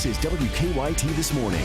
This is WKYT This Morning.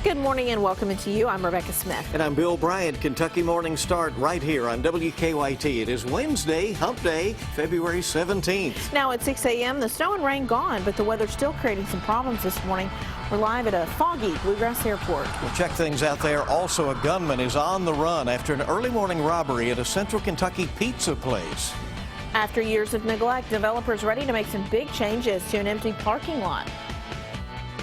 Good morning and welcome to you. I'm Rebecca Smith. And I'm Bill Bryant. Kentucky Morning Start right here on WKYT. It is Wednesday, hump day, February 17th. Now at 6 a.m., the snow and rain gone, but the weather's still creating some problems this morning. We're live at a foggy Bluegrass Airport. We'll check things out there. Also, a gunman is on the run after an early morning robbery at a central Kentucky pizza place. After years of neglect, developers ready to make some big changes to an empty parking lot.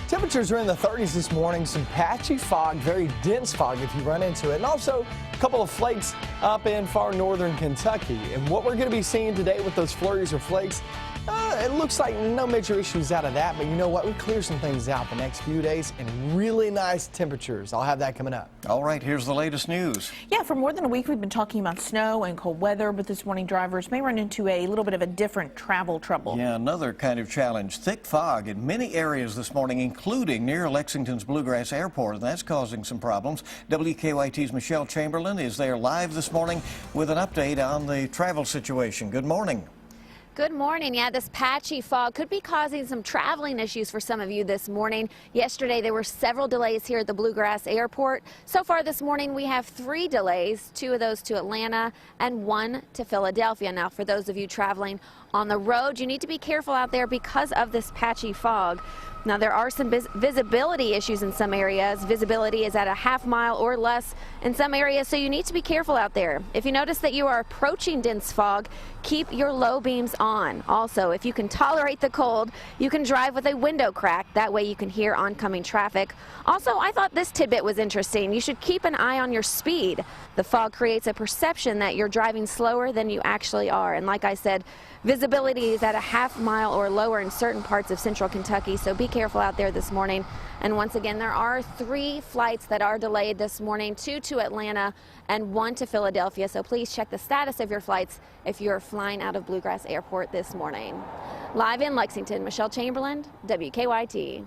Temperatures are in the 30s this morning. Some patchy fog, very dense fog if you run into it. And also a couple of flakes up in far northern Kentucky. And what we're going to be seeing today with those flurries or flakes, it looks like no major issues out of that. But you know what? We clear some things out the next few days and really nice temperatures. I'll have that coming up. All right, here's the latest news. Yeah, for more than a week, we've been talking about snow and cold weather, but this morning drivers may run into a little bit of a different travel trouble. Yeah, another kind of challenge. Thick fog in many areas this morning, including near Lexington's Bluegrass Airport, and that's causing some problems. WKYT's Michelle Chamberlain is there live this morning with an update on the travel situation. Good morning. Good morning. Yeah, this patchy fog could be causing some traveling issues for some of you this morning. Yesterday, there were several delays here at the Bluegrass Airport. So far this morning, we have 3 delays, 2 of those to Atlanta and 1 to Philadelphia. Now, for those of you traveling on the road, you need to be careful out there because of this patchy fog. Now, there are some visibility issues in some areas. Visibility is at a half-mile or less in some areas, so you need to be careful out there. If you notice that you are approaching dense fog, keep your low beams on. Also, if you can tolerate the cold, you can drive with a window crack. That way you can hear oncoming traffic. Also, I thought this tidbit was interesting. You should keep an eye on your speed. The fog creates a perception that you're driving slower than you actually are. And like I said, visibility is at a half-mile or lower in certain parts of central Kentucky, so be careful out there this morning. And once again, there are 3 flights that are delayed this morning, 2 to Atlanta and 1 to Philadelphia. So please check the status of your flights if you're flying out of Bluegrass Airport this morning. Live in Lexington, Michelle Chamberlain, WKYT.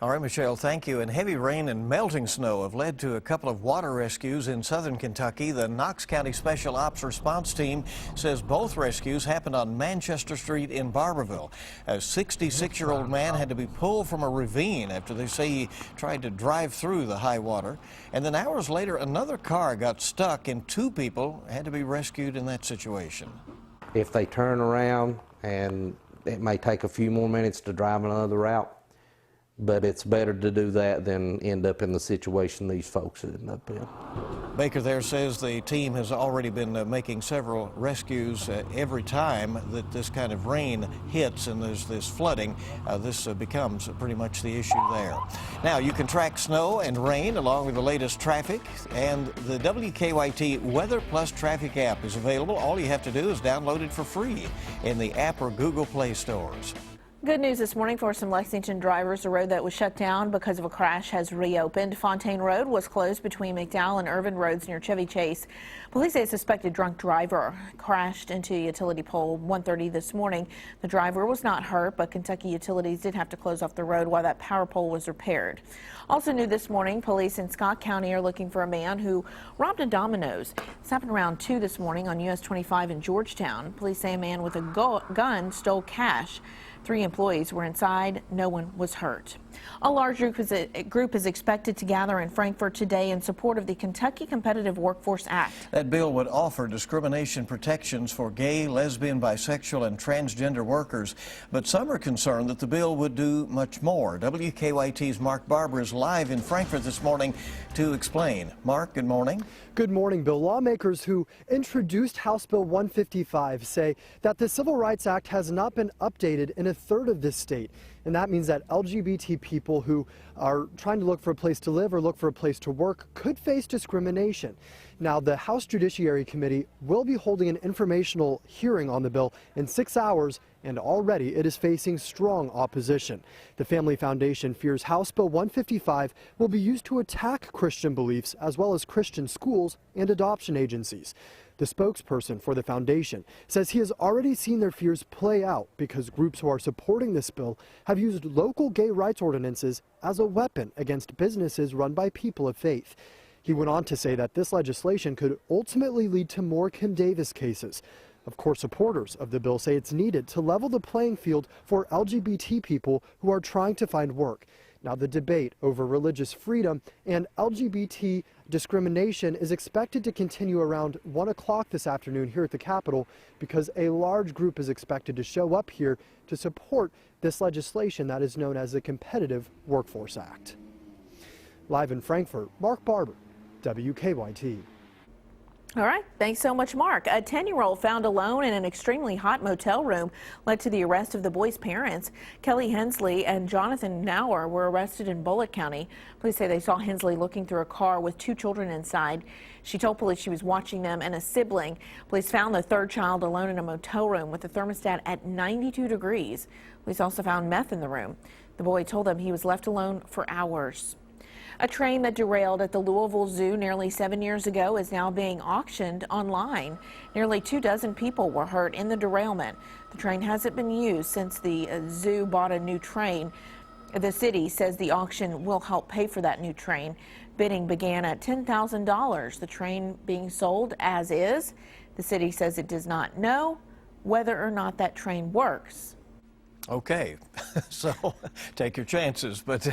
All right, Michelle, thank you. And heavy rain and melting snow have led to a couple of water rescues in southern Kentucky. The Knox County Special Ops Response Team says both rescues happened on Manchester Street in Barberville. A 66-year-old man had to be pulled from a ravine after they say he tried to drive through the high water. And then hours later, another car got stuck and 2 people had to be rescued in that situation. If they turn around, and it may take a few more minutes to drive another route, but it's better to do that than end up in the situation these folks end up in. Baker there says the team has already been making several rescues every time that this kind of rain hits and there's this flooding. This becomes pretty much the issue there. Now, you can track snow and rain along with the latest traffic, and the WKYT Weather Plus Traffic app is available. All you have to do is download it for free in the app or Google Play stores. Good news this morning for some Lexington drivers. The road that was shut down because of a crash has reopened. Fontaine Road was closed between McDowell and Irvin Roads near Chevy Chase. Police say a suspected drunk driver crashed into a utility pole 1:30 this morning. The driver was not hurt, but Kentucky Utilities did have to close off the road while that power pole was repaired. Also new this morning, police in Scott County are looking for a man who robbed a Domino's. This happened around 2 this morning on US 25 in Georgetown. Police say a man with a gun stole cash. 3 employees were inside. No one was hurt. A large group is expected to gather in Frankfort today in support of the Kentucky Competitive Workforce Act. That bill would offer discrimination protections for gay, lesbian, bisexual, and transgender workers. But some are concerned that the bill would do much more. WKYT's Mark Barber is live in Frankfort this morning to explain. Mark, good morning. Good morning, Bill. Lawmakers who introduced House Bill 155 say that the Civil Rights Act has not been updated in a third of this state. And that means that LGBT people who are trying to look for a place to live or look for a place to work could face discrimination. Now, the House Judiciary Committee will be holding an informational hearing on the bill in 6 hours, and already it is facing strong opposition. The Family Foundation fears House Bill 155 will be used to attack Christian beliefs as well as Christian schools and adoption agencies. The spokesperson for the foundation says he has already seen their fears play out because groups who are supporting this bill have used local gay rights ordinances as a weapon against businesses run by people of faith. He went on to say that this legislation could ultimately lead to more Kim Davis cases. Of course, supporters of the bill say it's needed to level the playing field for LGBT people who are trying to find work. Now, the debate over religious freedom and LGBT discrimination is expected to continue around 1 o'clock this afternoon here at the Capitol because a large group is expected to show up here to support this legislation that is known as the Competitive Workforce Act. Live in Frankfort, Mark Barber, WKYT. All right. Thanks so much, Mark. A 10-year-old found alone in an extremely hot motel room led to the arrest of the boy's parents. Kelly Hensley and Jonathan Nauer were arrested in Bullitt County. Police say they saw Hensley looking through a car with 2 children inside. She told police she was watching them and a sibling. Police found the third child alone in a motel room with the thermostat at 92 degrees. Police also found meth in the room. The boy told them he was left alone for hours. A train that derailed at the Louisville Zoo nearly 7 years ago is now being auctioned online. Nearly 24 people were hurt in the derailment. The train hasn't been used since the zoo bought a new train. The city says the auction will help pay for that new train. Bidding began at $10,000. The train being sold as is. The city says it does not know whether or not that train works. Okay, so take your chances, but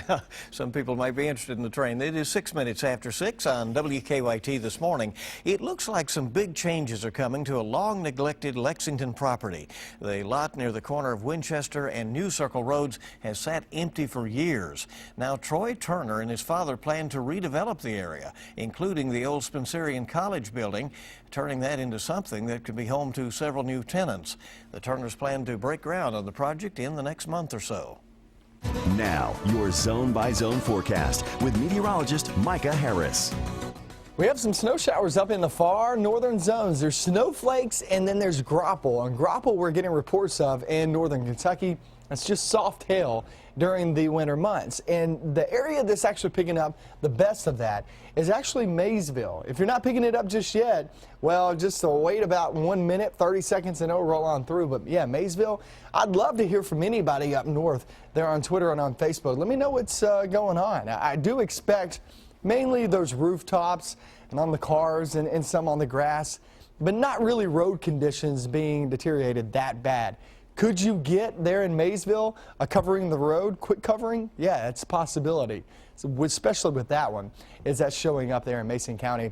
some people might be interested in the train. It is 6 minutes after 6 on WKYT this morning. It looks like some big changes are coming to a long-neglected Lexington property. The lot near the corner of Winchester and New Circle Roads has sat empty for years. Now, Troy Turner and his father plan to redevelop the area, including the old Spencerian College building, turning that into something that could be home to several new tenants. The Turners plan to break ground on the project in the next month or so. Now, your zone-by-zone forecast with meteorologist Micah Harris. We have some snow showers up in the far northern zones. There's snowflakes and then there's graupel. And graupel we're getting reports of in northern Kentucky. It's just soft hail during the winter months. And the area that's actually picking up the best of that is actually Maysville. If you're not picking it up just yet, well, just wait about 1 minute, 30 seconds, and it'll roll on through. But yeah, Maysville, I'd love to hear from anybody up north there on Twitter and on Facebook. Let me know what's going on. I do expect mainly those rooftops and on the cars and some on the grass, but not really road conditions being deteriorated that bad. Could you get there in Maysville covering the road, quick covering? Yeah, it's a possibility, so especially with that one. Is that showing up there in Mason County?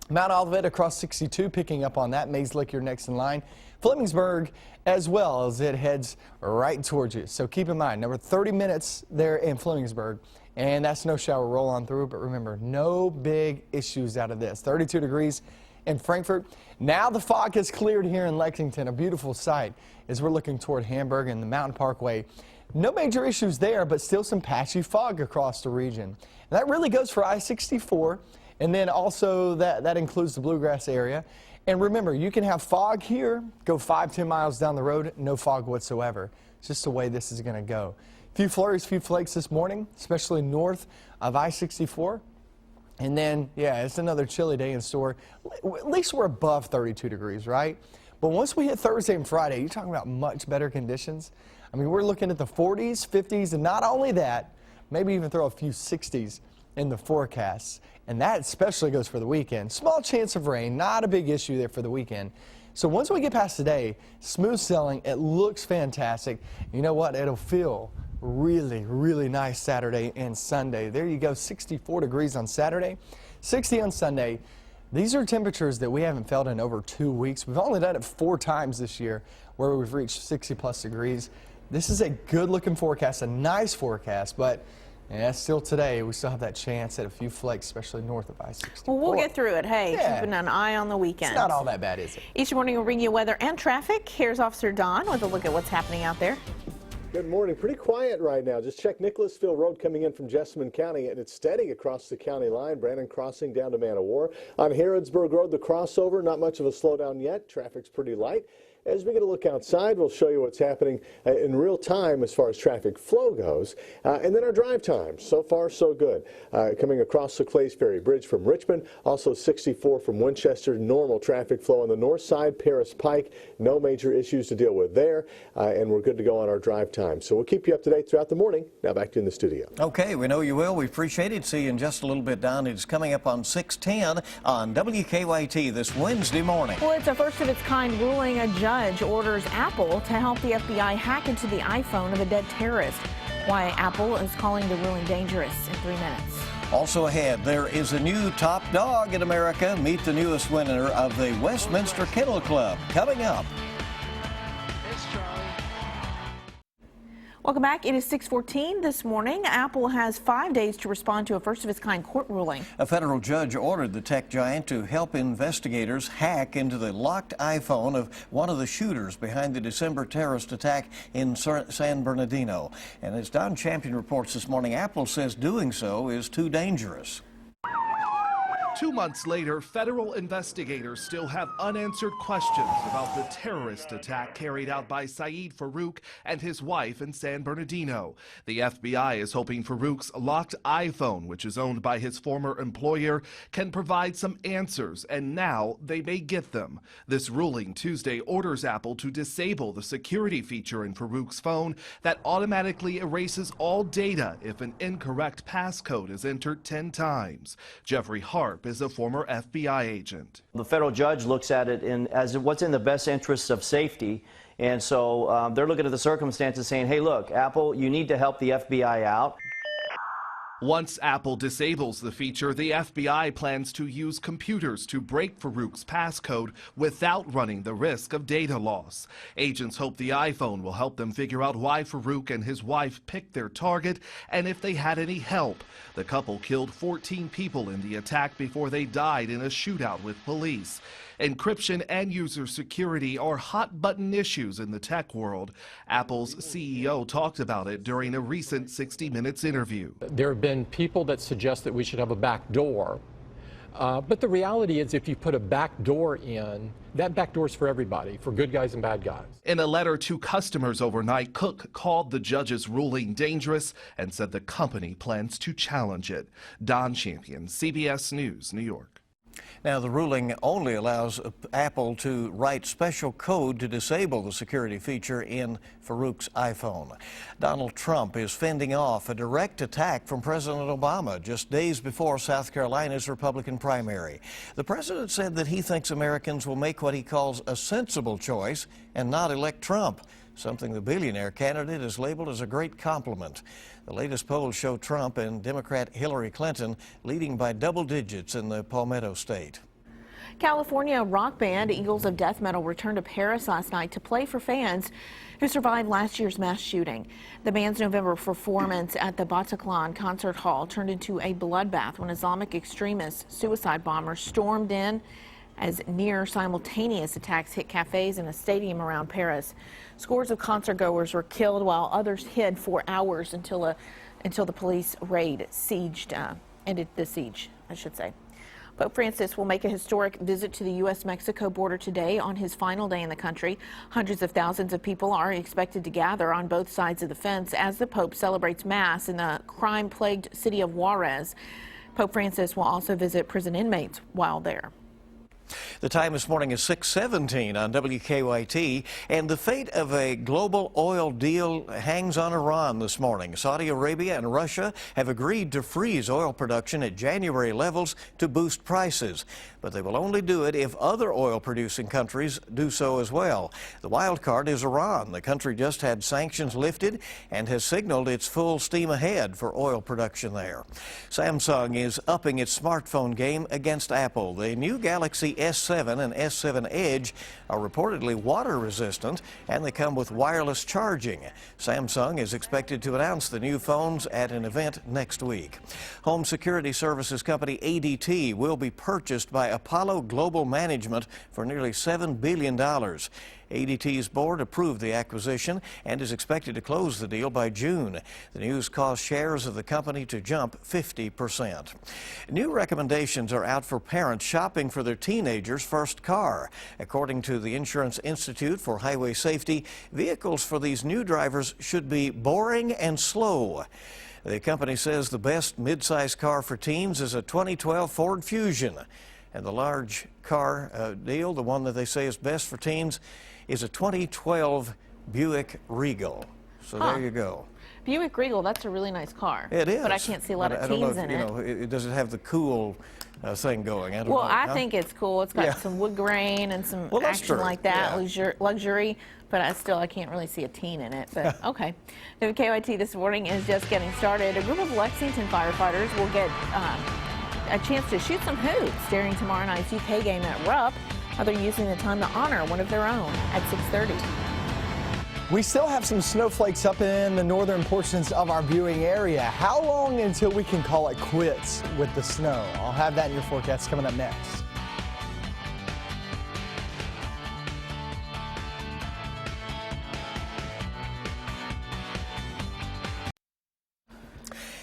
Mount Olivet across 62 picking up on that. Mays-Lick, you're next in line. Flemingsburg as well as it heads right towards you. So keep in mind, number 30 minutes there in Flemingsburg. And that snow shower roll on through. But remember, no big issues out of this. 32 degrees in Frankfort. Now the fog has cleared here in Lexington, a beautiful sight as we're looking toward Hamburg and the Mountain Parkway. No major issues there, but still some patchy fog across the region. And that really goes for I-64, and then also that includes the Bluegrass area. And remember, you can have fog here, go 5-10 miles down the road, no fog whatsoever. It's just the way this is going to go. Few flurries, few flakes this morning, especially north of I-64. And then, yeah, it's another chilly day in store. At least we're above 32 degrees, right? But once we hit Thursday and Friday, you're talking about much better conditions. I mean, we're looking at the 40s, 50s, and not only that, maybe even throw a few 60s in the forecasts. And that especially goes for the weekend. Small chance of rain, not a big issue there for the weekend. So once we get past today, smooth sailing, it looks fantastic. You know what? It'll feel really, really nice Saturday and Sunday. There you go, 64 degrees on Saturday, 60 on Sunday. These are temperatures that we haven't felt in over 2 weeks. We've only done it 4 times this year where we've reached 60+ degrees. This is a good looking forecast, a nice forecast, but yeah, still today we still have that chance at a few flakes, especially north of I-64. Well, we'll get through it. Hey, keeping an eye on the weekend. It's not all that bad, is it? Each morning we'll bring you weather and traffic. Here's Officer Don with a look at what's happening out there. Good morning. Pretty quiet right now. Just check Nicholasville Road coming in from Jessamine County, and it's steady across the county line. Brandon crossing down to Man of War. On Harrodsburg Road, the crossover, not much of a slowdown yet. Traffic's pretty light. As we get a look outside, we'll show you what's happening in real time as far as traffic flow goes. And then our drive times. So far, so good. Coming across the Clays Ferry Bridge from Richmond, also 64 from Winchester, normal traffic flow on the north side, Paris Pike, no major issues to deal with there. And we're good to go on our drive time. So we'll keep you up to date throughout the morning. Now back to you in the studio. Okay, we know you will. We appreciate it. See you in just a little bit, Don. It's coming up on 6:10 on WKYT this Wednesday morning. Well, it's a first of its kind ruling. A judge orders Apple to help the FBI hack into the iPhone of a dead terrorist. Why Apple is calling the ruling dangerous in 3 minutes. Also ahead, there is a new top dog in America. Meet the newest winner of the Westminster Kennel Club. Coming up. Welcome back. It is 6:14 this morning. Apple has 5 days to respond to a first-of-its-kind court ruling. A federal judge ordered the tech giant to help investigators hack into the locked iPhone of one of the shooters behind the December terrorist attack in San Bernardino. And as Don Champion reports this morning, Apple says doing so is too dangerous. 2 months later, federal investigators still have unanswered questions about the terrorist attack carried out by Saeed Farouk and his wife in San Bernardino. The FBI is hoping Farouk's locked iPhone, which is owned by his former employer, can provide some answers, and now they may get them. This ruling Tuesday orders Apple to disable the security feature in Farouk's phone that automatically erases all data if an incorrect passcode is entered 10 times. Jeffrey Harp is a former FBI agent. The federal judge looks at it as what's in the best interests of safety. And so they're looking at the circumstances saying, hey, look, Apple, you need to help the FBI out. Once Apple disables the feature, the FBI plans to use computers to break Farouk's passcode without running the risk of data loss. Agents hope the iPhone will help them figure out why Farouk and his wife picked their target and if they had any help. The couple killed 14 people in the attack before they died in a shootout with police. Encryption and user security are hot-button issues in the tech world. Apple's CEO talked about it during a recent 60 Minutes interview. There have been people that suggest that we should have a back door. But the reality is if you put a back door in, that back door is for everybody, for good guys and bad guys. In a letter to customers overnight, Cook called the judge's ruling dangerous and said the company plans to challenge it. Don Champion, CBS News, New York. Now, the ruling only allows Apple to write special code to disable the security feature in Farouk's iPhone. Donald Trump is fending off a direct attack from President Obama just days before South Carolina's Republican primary. The president said that he thinks Americans will make what he calls a sensible choice and not elect Trump, something the billionaire candidate has labeled as a great compliment. The latest polls show Trump and Democrat Hillary Clinton leading by double digits in the Palmetto State. California rock band Eagles of Death Metal returned to Paris last night to play for fans who survived last year's mass shooting. The band's November performance at the Bataclan Concert Hall turned into a bloodbath when Islamic extremist suicide bombers stormed in as near simultaneous attacks hit cafes and a stadium around Paris. Scores of concertgoers were killed while others hid for hours until the police raid ended the siege, I should say. Pope Francis will make a historic visit to the U.S.-Mexico border today on his final day in the country. Hundreds of thousands of people are expected to gather on both sides of the fence as the Pope celebrates Mass in the crime-plagued city of Juarez. Pope Francis will also visit prison inmates while there. The time this morning is 6:17 on WKYT, and the fate of a global oil deal hangs on Iran this morning. Saudi Arabia and Russia have agreed to freeze oil production at January levels to boost prices, but they will only do it if other oil-producing countries do so as well. The wild card is Iran. The country just had sanctions lifted and has signaled its full steam ahead for oil production there. Samsung is upping its smartphone game against Apple. The new Galaxy S7 and S7 Edge are reportedly water resistant, and they come with wireless charging. Samsung is expected to announce the new phones at an event next week. Home security services company ADT will be purchased by Apollo Global Management for nearly $7 billion. ADT's board approved the acquisition and is expected to close the deal by June. The news caused shares of the company to jump 50%. New recommendations are out for parents shopping for their teenagers' first car. According to the Insurance Institute for Highway Safety, vehicles for these new drivers should be boring and slow. The company says the best midsize car for teens is a 2012 Ford Fusion. And the large car deal, the one that they say is best for teens, is a 2012 Buick Regal. So there you go. Buick Regal, that's a really nice car. It is. But I can't see a lot of I don't know teens if, in you it. know, does it have the cool thing going? I don't know. Well, I think it's cool. It's got some wood grain and some action like that, luxury. But I can't really see a teen in it. But okay. WKYT this morning is just getting started. A group of Lexington firefighters will get a chance to shoot some hoops during tomorrow night's UK game at Rupp. They're using the time to honor one of their own at 6:30. We still have some snowflakes up in the northern portions of our viewing area. How long until we can call it quits with the snow? I'll have that in your forecast coming up next.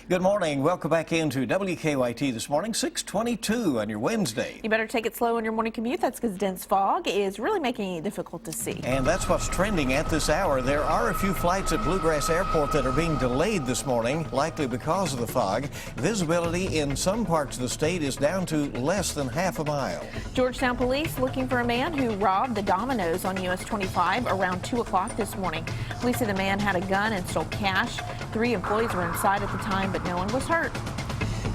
Good morning. Welcome back into WKYT this morning, 6:22 on your Wednesday. You better take it slow on your morning commute. That's because dense fog is really making it difficult to see. And that's what's trending at this hour. There are a few flights at Bluegrass Airport that are being delayed this morning, likely because of the fog. Visibility in some parts of the state is down to less than half a mile. Georgetown police looking for a man who robbed the Domino's on US 25 around 2 o'clock this morning. Police say the man had a gun and stole cash. 3 employees were inside at the time, but no one was hurt.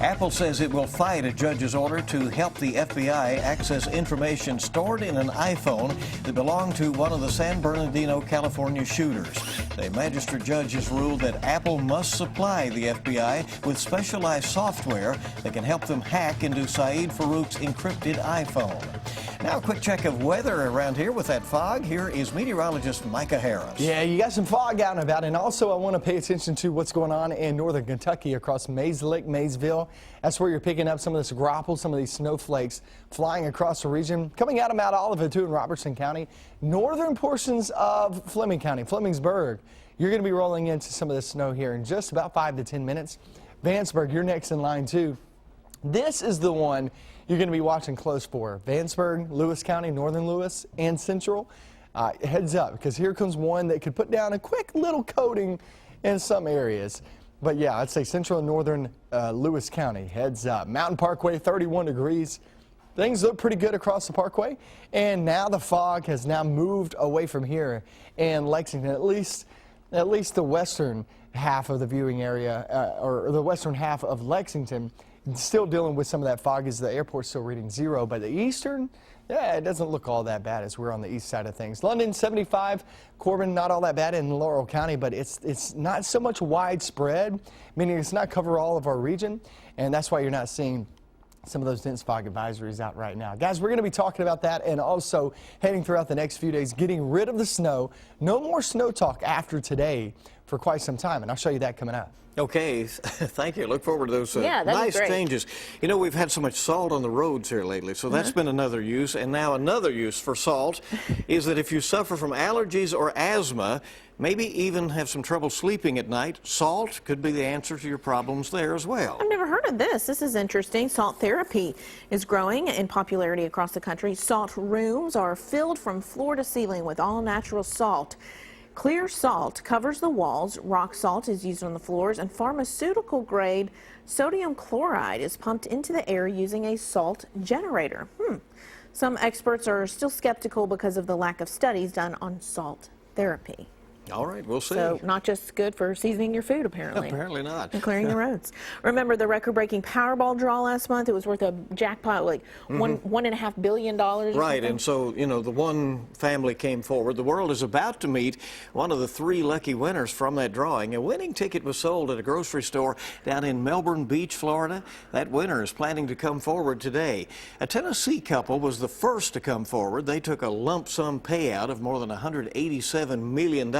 Apple says it will fight a judge's order to help the FBI access information stored in an iPhone that belonged to one of the San Bernardino, California shooters. The magistrate judge has ruled that Apple must supply the FBI with specialized software that can help them hack into Saeed Farouk's encrypted iPhone. Now a quick check of weather around here with that fog. Here is meteorologist Micah Harris. Yeah, you got some fog out and about, and also I want to pay attention to what's going on in northern Kentucky across Mays Lick, Maysville. That's where you're picking up some of this graupel, some of these snowflakes flying across the region. Coming out of Mount Olivet, too, in Robertson County. Northern portions of Fleming County, Flemingsburg. You're going to be rolling into some of this snow here in just about 5 to 10 minutes. Vanceburg, you're next in line, too. This is the one you're going to be watching close for. Vanceburg, Lewis County, Northern Lewis, and Central. Heads up, because here comes one that could put down a quick little coating in some areas. But yeah, I'd say Central and Northern Lewis County, heads up. Mountain Parkway, 31 degrees. Things look pretty good across the parkway. And now the fog has now moved away from here in Lexington, at least the western half of the viewing area, or the western half of Lexington. Still dealing with some of that fog as the airport's still reading 0, but the eastern, yeah, it doesn't look all that bad as we're on the east side of things. London 75, Corbin not all that bad in Laurel County, but it's not so much widespread, meaning it's not cover all of our region, and that's why you're not seeing some of those dense fog advisories out right now. Guys, we're going to be talking about that and also heading throughout the next few days, getting rid of the snow. No more snow talk after today for quite some time, and I'll show you that coming up. Okay, thank you. Look forward to those nice changes. You know, we've had so much salt on the roads here lately, so that's been another use. And now another use for salt is that if you suffer from allergies or asthma, maybe even have some trouble sleeping at night, salt could be the answer to your problems there as well. I've never heard of this. This is interesting. Salt therapy is growing in popularity across the country. Salt rooms are filled from floor to ceiling with all natural salt. Clear salt covers the walls, rock salt is used on the floors, and pharmaceutical-grade sodium chloride is pumped into the air using a salt generator. Some experts are still skeptical because of the lack of studies done on salt therapy. All right, we'll see. So not just good for seasoning your food, apparently. Apparently not. And clearing the roads. Remember the record-breaking Powerball draw last month? It was worth a jackpot, like $1.5 billion. Right, and so, you know, the one family came forward. The world is about to meet one of the 3 lucky winners from that drawing. A winning ticket was sold at a grocery store down in Melbourne Beach, Florida. That winner is planning to come forward today. A Tennessee couple was the first to come forward. They took a lump sum payout of more than $187 million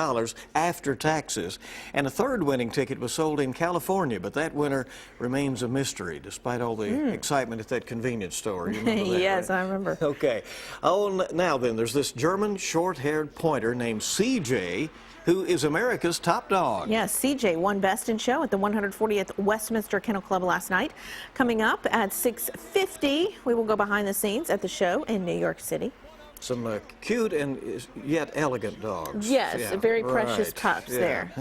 after taxes. And a third winning ticket was sold in California, but that winner remains a mystery despite all the excitement at that convenience store. You remember that, yes, right? I remember. Okay. Oh, now then, there's this German short-haired pointer named CJ, who is America's top dog. Yes, CJ won Best in Show at the 140th Westminster Kennel Club last night. Coming up at 6:50, we will go behind the scenes at the show in New York City. Some cute and yet elegant dogs. Yes, Yeah, very precious right. pups Yeah. there.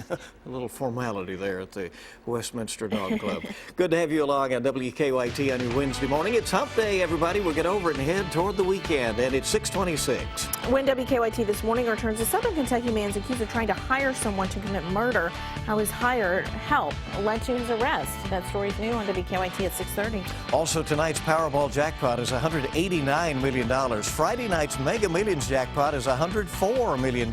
A little formality there at the Westminster Dog Club. Good to have you along on WKYT on your Wednesday morning. It's hump day, everybody. We'll get over it and head toward the weekend, and it's 6:26. When WKYT this morning returns, a Southern Kentucky man is accused of trying to hire someone to commit murder. How his hired help led to his arrest. That story's new on WKYT at 6:30. Also, tonight's Powerball jackpot is $189 million. Friday night's Mega Millions jackpot is $104 million.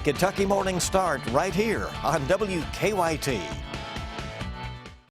Kentucky Morning start right here on WKYT.